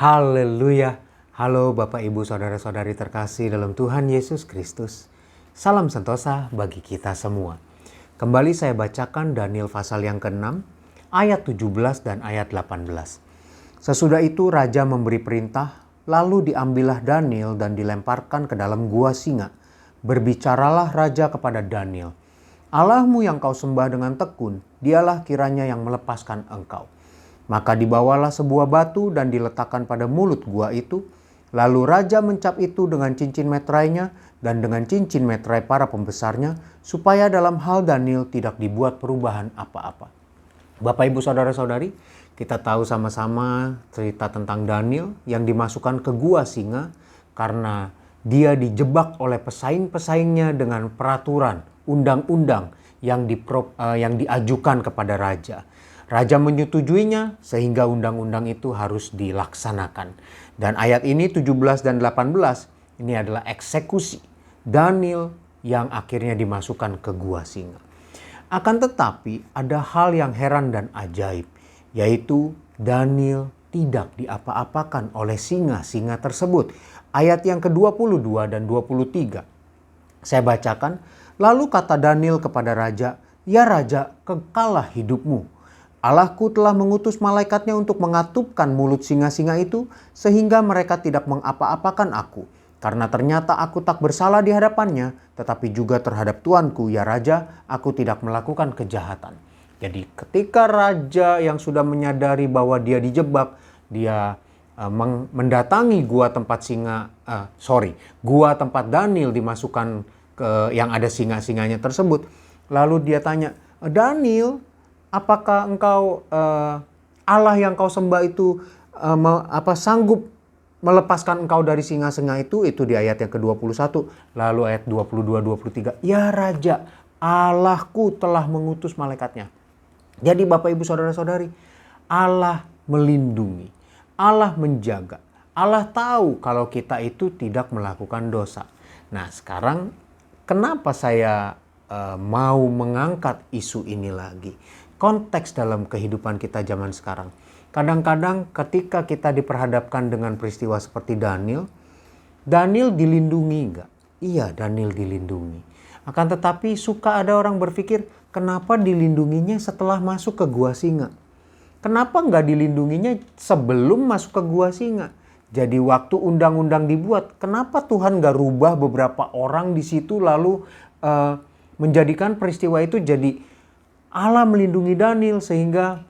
Haleluya. Halo Bapak Ibu Saudara-saudari terkasih dalam Tuhan Yesus Kristus. Salam sentosa bagi kita semua. Kembali saya bacakan Daniel pasal yang ke-6 ayat 17 dan ayat 18. Sesudah itu raja memberi perintah, lalu diambillah Daniel dan dilemparkan ke dalam gua singa. Berbicaralah raja kepada Daniel, Allahmu yang kau sembah dengan tekun, dialah kiranya yang melepaskan engkau. Maka dibawalah sebuah batu dan diletakkan pada mulut gua itu. Lalu raja mencap itu dengan cincin meterainya dan dengan cincin meterai para pembesarnya, supaya dalam hal Daniel tidak dibuat perubahan apa-apa. Bapak Ibu Saudara-saudari, kita tahu sama-sama cerita tentang Daniel yang dimasukkan ke gua singa karena dia dijebak oleh pesaing-pesaingnya dengan peraturan, undang-undang yang diajukan kepada raja. Raja menyetujuinya sehingga undang-undang itu harus dilaksanakan. Dan ayat ini 17 dan 18 ini adalah eksekusi Daniel yang akhirnya dimasukkan ke gua singa. Akan tetapi ada hal yang heran dan ajaib, yaitu Daniel tidak diapa-apakan oleh singa-singa tersebut. Ayat yang ke-22 dan 23. Saya bacakan, lalu kata Daniel kepada raja, "Ya raja, kekallah hidupmu. Allahku telah mengutus malaikatnya untuk mengatupkan mulut singa-singa itu sehingga mereka tidak mengapa-apakan aku. Karena ternyata aku tak bersalah di hadapannya, tetapi juga terhadap Tuanku, ya Raja, aku tidak melakukan kejahatan." Jadi ketika raja yang sudah menyadari bahwa dia dijebak, dia mendatangi gua tempat gua tempat Daniel dimasukkan ke yang ada singa-singanya tersebut. Lalu dia tanya, "Daniel, apakah engkau Allah yang kau sembah itu sanggup melepaskan engkau dari singa-singa itu?" Itu di ayat yang ke-21. Lalu ayat 22-23. "Ya Raja, Allahku telah mengutus malaikatnya." Jadi Bapak Ibu Saudara-saudari, Allah melindungi, Allah menjaga, Allah tahu kalau kita itu tidak melakukan dosa. Nah sekarang kenapa saya mau mengangkat isu ini lagi? Konteks dalam kehidupan kita zaman sekarang. Kadang-kadang ketika kita diperhadapkan dengan peristiwa seperti Daniel dilindungi enggak? Iya, Daniel dilindungi. Akan tetapi suka ada orang berpikir, kenapa dilindunginya setelah masuk ke gua singa? Kenapa enggak dilindunginya sebelum masuk ke gua singa? Jadi waktu undang-undang dibuat, kenapa Tuhan enggak rubah beberapa orang di situ lalu menjadikan peristiwa itu jadi Allah melindungi Daniel sehingga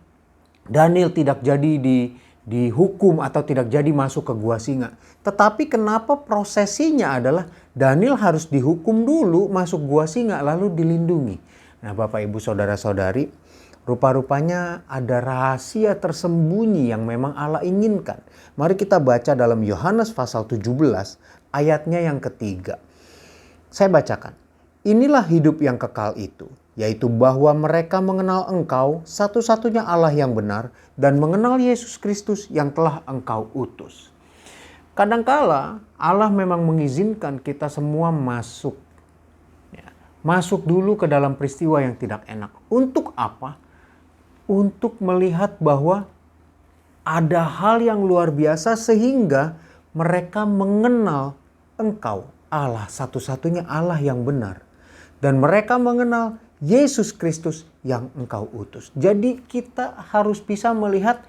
Daniel tidak jadi dihukum atau tidak jadi masuk ke gua singa. Tetapi kenapa prosesinya adalah Daniel harus dihukum dulu masuk gua singa lalu dilindungi. Nah Bapak Ibu Saudara-saudari, rupa-rupanya ada rahasia tersembunyi yang memang Allah inginkan. Mari kita baca dalam Yohanes pasal 17 ayatnya yang ketiga. Saya bacakan. "Inilah hidup yang kekal itu, yaitu bahwa mereka mengenal Engkau satu-satunya Allah yang benar dan mengenal Yesus Kristus yang telah Engkau utus." Kadangkala Allah memang mengizinkan kita semua masuk. Masuk dulu ke dalam peristiwa yang tidak enak. Untuk apa? Untuk melihat bahwa ada hal yang luar biasa sehingga mereka mengenal Engkau Allah satu-satunya Allah yang benar. Dan mereka mengenal Yesus Kristus yang Engkau utus. Jadi kita harus bisa melihat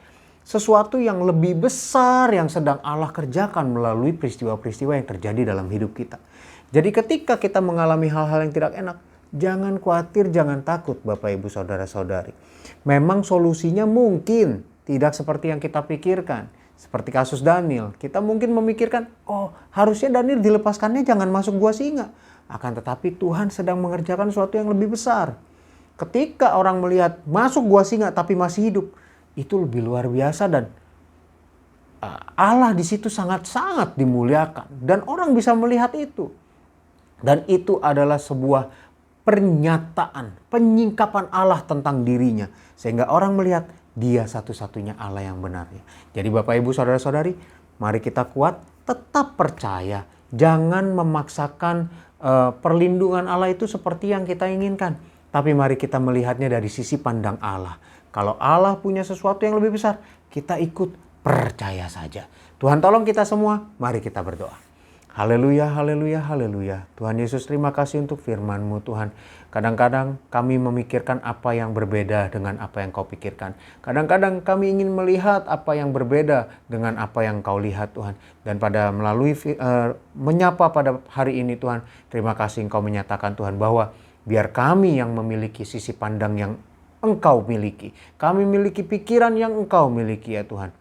sesuatu yang lebih besar yang sedang Allah kerjakan melalui peristiwa-peristiwa yang terjadi dalam hidup kita. Jadi ketika kita mengalami hal-hal yang tidak enak, jangan khawatir, jangan takut Bapak Ibu Saudara-saudari. Memang solusinya mungkin tidak seperti yang kita pikirkan. Seperti kasus Daniel, kita mungkin memikirkan, oh harusnya Daniel dilepaskannya jangan masuk gua singa. Akan tetapi Tuhan sedang mengerjakan sesuatu yang lebih besar. Ketika orang melihat masuk gua singa tapi masih hidup, itu lebih luar biasa dan Allah di situ sangat-sangat dimuliakan. Dan orang bisa melihat itu. Dan itu adalah sebuah pernyataan, penyingkapan Allah tentang dirinya. Sehingga orang melihat Dia satu-satunya Allah yang benar. Jadi Bapak Ibu Saudara-saudari, mari kita kuat, tetap percaya. Jangan memaksakan perlindungan Allah itu seperti yang kita inginkan. Tapi mari kita melihatnya dari sisi pandang Allah. Kalau Allah punya sesuatu yang lebih besar, kita ikut percaya saja. Tuhan tolong kita semua, mari kita berdoa. Haleluya, haleluya, haleluya. Tuhan Yesus, terima kasih untuk firman-Mu Tuhan. Kadang-kadang kami memikirkan apa yang berbeda dengan apa yang Kau pikirkan. Kadang-kadang kami ingin melihat apa yang berbeda dengan apa yang Kau lihat Tuhan. Dan melalui menyapa pada hari ini Tuhan, terima kasih Engkau menyatakan Tuhan bahwa biar kami yang memiliki sisi pandang yang Engkau miliki. Kami miliki pikiran yang Engkau miliki ya Tuhan.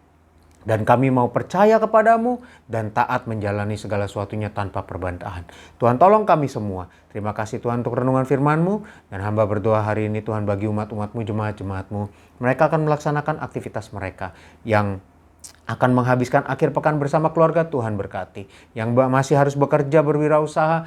Dan kami mau percaya kepadamu dan taat menjalani segala sesuatunya tanpa perbantahan. Tuhan tolong kami semua. Terima kasih Tuhan untuk renungan firman-Mu. Dan hamba berdoa hari ini Tuhan bagi umat-umat-Mu, jemaat-jemaat-Mu. Mereka akan melaksanakan aktivitas mereka yang akan menghabiskan akhir pekan bersama keluarga. Tuhan berkati. Yang masih harus bekerja, berwirausaha,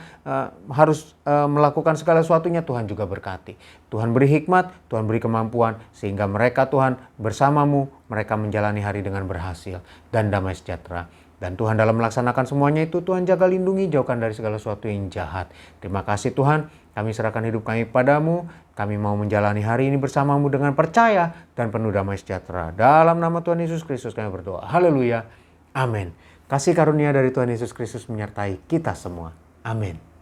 harus melakukan segala sesuatunya, Tuhan juga berkati. Tuhan beri hikmat, Tuhan beri kemampuan, sehingga mereka Tuhan bersamamu, mereka menjalani hari dengan berhasil dan damai sejahtera. Dan Tuhan dalam melaksanakan semuanya itu, Tuhan jaga lindungi, jauhkan dari segala sesuatu yang jahat. Terima kasih Tuhan, kami serahkan hidup kami padamu. Kami mau menjalani hari ini bersamamu dengan percaya dan penuh damai sejahtera. Dalam nama Tuhan Yesus Kristus kami berdoa. Haleluya. Amin. Kasih karunia dari Tuhan Yesus Kristus menyertai kita semua. Amin.